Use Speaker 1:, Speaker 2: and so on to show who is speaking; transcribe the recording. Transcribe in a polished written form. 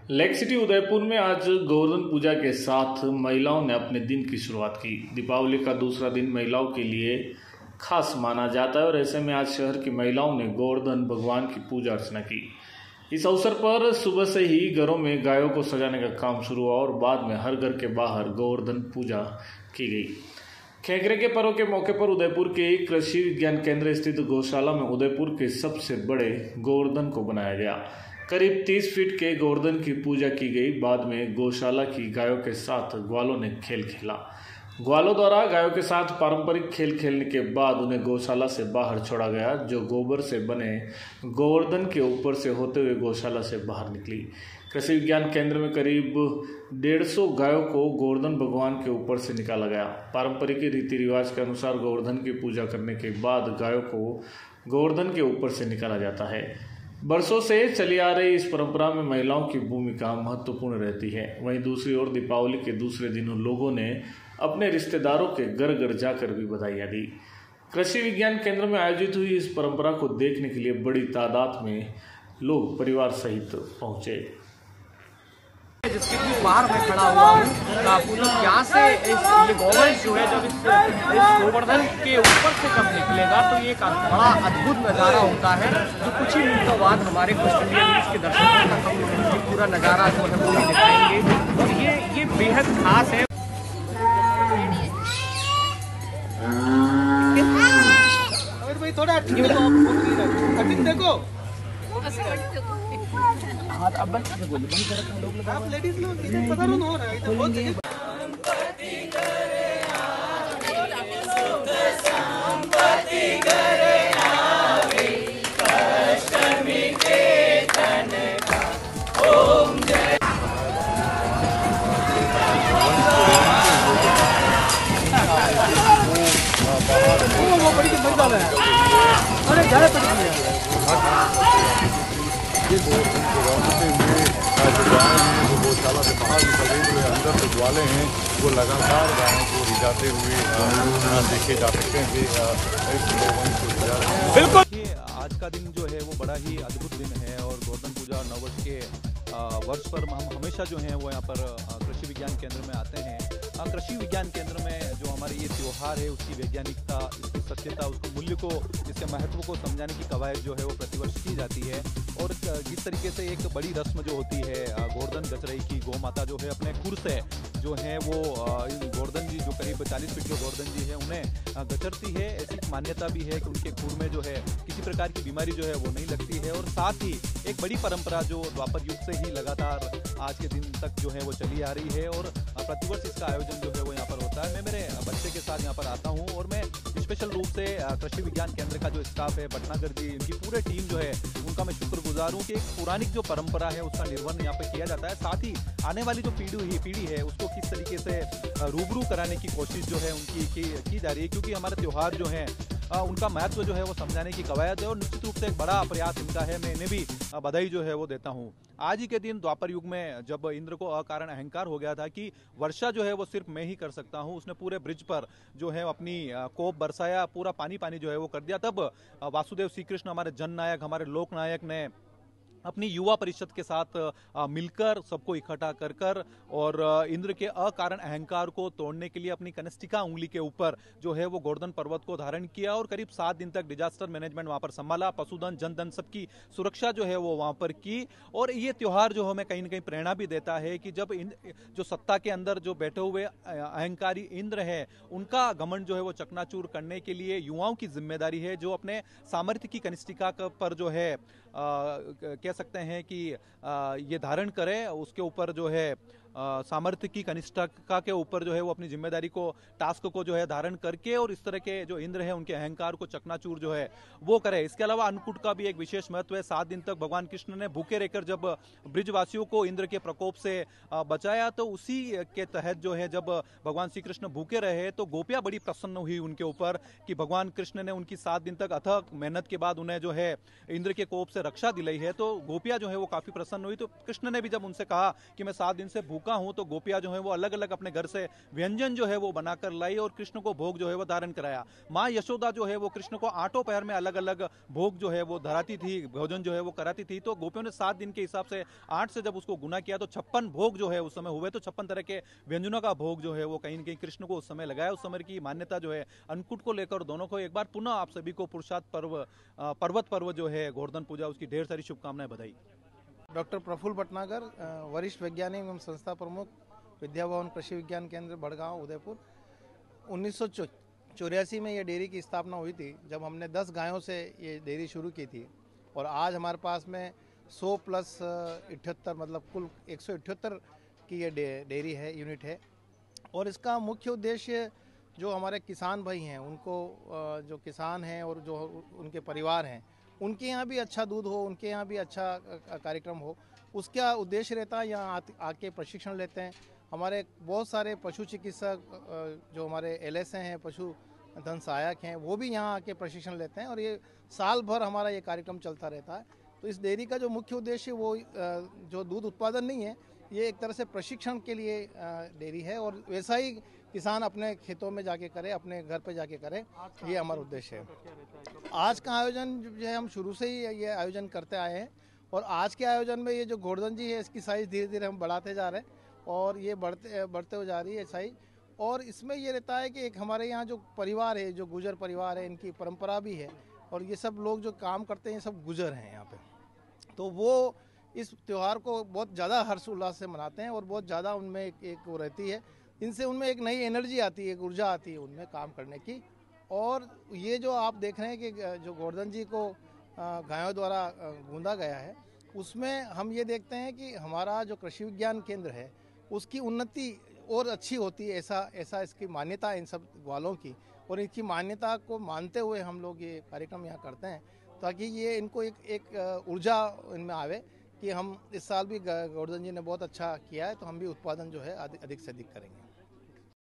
Speaker 1: Lake city Udaipur में आज गोवर्धन पूजा के साथ महिलाओं ने अपने दिन की शुरुआत की। दीपावली का दूसरा दिन महिलाओं के लिए खास माना जाता है और ऐसे में आज शहर की महिलाओं ने गोवर्धन भगवान की पूजा अर्चना की। इस अवसर पर सुबह से ही घरों में गायों को सजाने का काम शुरू हुआ और बाद में हर घर के बाहर गोवर्धन पूजा की गई। खेखरे के पर्व के मौके पर उदयपुर के कृषि विज्ञान केंद्र स्थित गौशाला में उदयपुर के सबसे बड़े गोवर्धन को बनाया गया। करीब 30 फीट के गोवर्धन की पूजा की गई। बाद में गौशाला की गायों के साथ ग्वालों ने खेल खेला। ग्वालों द्वारा गायों के साथ पारंपरिक खेल खेलने के बाद उन्हें गौशाला से बाहर छोड़ा गया, जो गोबर से बने गोवर्धन के ऊपर से होते हुए गौशाला से बाहर निकली। कृषि विज्ञान केंद्र में करीब 150 गायों को गोवर्धन भगवान के ऊपर से निकाला गया। पारंपरिक रीति रिवाज के अनुसार गोवर्धन की पूजा करने के बाद गायों को गोवर्धन के ऊपर से निकाला जाता है। बरसों से चली आ रही इस परंपरा में महिलाओं की भूमिका महत्वपूर्ण रहती है। वहीं दूसरी ओर दीपावली के दूसरे दिनों लोगों ने अपने रिश्तेदारों के घर घर जाकर भी बधाइयां दी। कृषि विज्ञान केंद्र में आयोजित हुई इस परंपरा को देखने के लिए बड़ी तादाद में लोग परिवार सहित पहुंचे।
Speaker 2: जिसके भी बाहर मैं खड़ा हुआ हूँ, आप लोग यहाँ से ये गवर्नमेंट जो है जब इस गोवर्धन के ऊपर से जब निकलेगा तो ये एक बड़ा अद्भुत नज़ारा होता है, जो कुछ ही मिनटों बाद हमारे कुछ इंडिया न्यूज़ के दर्शकों तक हम ये पूरा नज़ारा जो है वो दिखाएंगे और ये बेहद खास है। भाई थोड़ा देखो अब बंद कर आप लेडीज लोग पता नहीं हो रहा है इधर बहुत वो बड़ी मजा है। अरे ज़्यादा पड़ी
Speaker 3: ये गोवर्धन को रौनते हुए जो गाय हैं वो गौशाला से बाहर निकल रही जो अंदर जो ग्वाले हैं वो लगातार गायों को रिझाते हुए देखे जा सकते हैं कि इस गोवर्धन को रिझा रहे हैं।
Speaker 4: बिल्कुल आज का दिन जो है वो बड़ा ही अद्भुत दिन है और गोवर्धन पूजा नववर्ष के वर्ष पर हम हमेशा जो है वो यहाँ पर कृषि विज्ञान केंद्र में आते हैं। कृषि विज्ञान केंद्र में जो हमारे ये त्यौहार है उसकी वैज्ञानिकता, इसकी सत्यता, उसके मूल्य को, इसके महत्व को समझाने की कवायद जो है वो प्रतिवर्ष की जाती है। और जिस तरीके से एक बड़ी रस्म जो होती है गोवर्धन गचरई की, गौ माता जो है अपने खुर से जो है वो गोवर्धन जी जो करीब 40 फीट के गोवर्धन जी है उन्हें गचरती है। ऐसी मान्यता भी है कि उनके खुर में जो है किसी प्रकार की बीमारी जो है वो नहीं लगती है। और साथ ही एक बड़ी परंपरा जो द्वापर युग से ही लगातार आज के दिन तक जो है वो चली आ रही है और प्रतिवर्ष इसका आयोजन जो है वो यहाँ पर होता है। मैं मेरे बच्चे के साथ यहाँ पर आता हूँ और मैं स्पेशल रूप से कृषि विज्ञान केंद्र का जो स्टाफ है, भटनागर जी, उनकी पूरे टीम जो है उनका मैं शुक्रगुजार हूँ कि एक पुरानी जो परंपरा है उसका निर्वहन यहाँ पे किया जाता है। साथ ही आने वाली जो पीढ़ी है उसको किस तरीके से रूबरू कराने की कोशिश जो है उनकी की जा रही है, क्योंकि हमारे त्यौहार जो है उनका महत्व जो है वो समझाने की कवायद है और निश्चित रूप से एक बड़ा प्रयास इनका है। मैं इन्हें भी बधाई जो है वो देता हूँ। आज ही के दिन द्वापर युग में जब इंद्र को अकारण अहंकार हो गया था कि वर्षा जो है वो सिर्फ मैं ही कर सकता हूँ, उसने पूरे ब्रिज पर जो है अपनी कोप बरसाया, पूरा पानी जो है वो कर दिया। तब वासुदेव श्री कृष्ण हमारे जननायक, हमारे लोकनायक ने अपनी युवा परिषद के साथ मिलकर सबको इकट्ठा कर और इंद्र के अकारण अहंकार को तोड़ने के लिए अपनी कनिष्ठिका उंगली के ऊपर जो है वो गोवर्धन पर्वत को धारण किया और करीब 7 दिन तक डिजास्टर मैनेजमेंट वहां पर संभाला, पशुधन जनधन सबकी सुरक्षा जो है वो वहां पर की। और ये त्योहार जो हमें कहीं ना कहीं प्रेरणा भी देता है कि जब जो सत्ता के अंदर जो बैठे हुए अहंकारी इंद्र है उनका घमंड जो है वो चकनाचूर करने के लिए युवाओं की जिम्मेदारी है, जो अपने सामर्थ्य की कनिष्ठिका पर जो है कह सकते हैं कि ये धारण करे, उसके ऊपर जो है सामर्थ्य की कनिष्ठता के ऊपर जो है वो अपनी जिम्मेदारी को, टास्क को जो है धारण करके और इस तरह के जो इंद्र है उनके अहंकार को चकनाचूर जो है वो करे। इसके अलावा अन्नकूट का भी एक विशेष महत्व है। 7 दिन तक भगवान कृष्ण ने भूखे रहकर जब ब्रिजवासियों को इंद्र के प्रकोप से बचाया, तो उसी के तहत जो है जब भगवान श्री कृष्ण भूखे रहे तो गोपियां बड़ी प्रसन्न हुई उनके ऊपर कि भगवान कृष्ण ने उनकी 7 दिन तक अथक मेहनत के बाद उन्हें जो है इंद्र के कोप से रक्षा दिलाई है। तो गोपियां जो है वो काफी प्रसन्न हुई। तो कृष्ण ने भी जब उनसे कहा कि मैं 7 दिन से भूखा रुका हूँ तो गोपियाँ जो है वो अलग अलग अपने घर से व्यंजन जो है वो बनाकर लाई और कृष्ण को भोग जो है वो धारण कराया। माँ यशोदा जो है वो कृष्ण को 8 पहर में अलग अलग भोग जो है वो धराती थी, भोजन जो है वो कराती थी। तो गोपियों ने 7 दिन के हिसाब से 8 से जब उसको गुना किया तो 56 भोग जो है उस समय हुए। तो 56 तरह के व्यंजनों का भोग जो है वो कहीं न कहीं कृष्ण को उस समय लगाया। उस समय की मान्यता जो है अन्नकूट को लेकर दोनों को एक बार पुनः आप सभी को पुरुषार्थ पर्व पर्वत पर्व जो है गोवर्धन पूजा उसकी ढेर सारी शुभकामनाएं, बधाई।
Speaker 5: डॉक्टर प्रफुल्ल भटनागर, वरिष्ठ वैज्ञानिक एवं संस्था प्रमुख, विद्या भवन कृषि विज्ञान केंद्र बड़गांव उदयपुर। 1984 में ये डेयरी की स्थापना हुई थी, जब हमने 10 गायों से ये डेयरी शुरू की थी और आज हमारे पास में 100 प्लस 78 मतलब कुल 178 की ये डेयरी है, यूनिट है। और इसका मुख्य उद्देश्य जो हमारे किसान भाई हैं उनको, जो किसान हैं और जो उनके परिवार हैं उनके यहाँ भी अच्छा दूध हो, उनके यहाँ भी अच्छा कार्यक्रम हो, उसका उद्देश्य रहता है। यहाँ आके प्रशिक्षण लेते हैं। हमारे बहुत सारे पशु चिकित्सक जो हमारे LS हैं, पशु धन सहायक हैं, वो भी यहाँ आके प्रशिक्षण लेते हैं और ये साल भर हमारा ये कार्यक्रम चलता रहता है। तो इस डेयरी का जो मुख्य उद्देश्य वो जो दूध उत्पादन नहीं है, ये एक तरह से प्रशिक्षण के लिए डेयरी है और वैसा ही किसान अपने खेतों में जाके करे, अपने घर पे जाके करे, ये हमारा उद्देश्य है। आज का आयोजन जो है हम शुरू से ही ये आयोजन करते आए हैं और आज के आयोजन में ये जो गोवर्धन जी है इसकी साइज धीरे धीरे हम बढ़ाते जा रहे हैं और ये बढ़ते हो जा रही है साइज। और इसमें ये रहता है कि एक हमारे यहाँ जो परिवार है, जो गुजर परिवार है, इनकी परंपरा भी है और ये सब लोग जो काम करते हैं सब गुजर हैं यहाँ पे, तो वो इस त्यौहार को बहुत ज़्यादा हर्षोल्लास से मनाते हैं और बहुत ज़्यादा उनमें एक वो रहती है, इनसे उनमें एक नई एनर्जी आती है, एक ऊर्जा आती है उनमें काम करने की। और ये जो आप देख रहे हैं कि जो गोवर्धन जी को गायों द्वारा गूंदा गया है, उसमें हम ये देखते हैं कि हमारा जो कृषि विज्ञान केंद्र है उसकी उन्नति और अच्छी होती है, ऐसा इसकी मान्यता है इन सब ग्वालों की। और इनकी मान्यता को मानते हुए हम लोग ये कार्यक्रम यहाँ करते हैं ताकि ये इनको एक ऊर्जा इनमें आवे कि हम इस साल भी गोवर्धन जी ने बहुत अच्छा किया है तो हम भी उत्पादन जो है अधिक से अधिक करेंगे।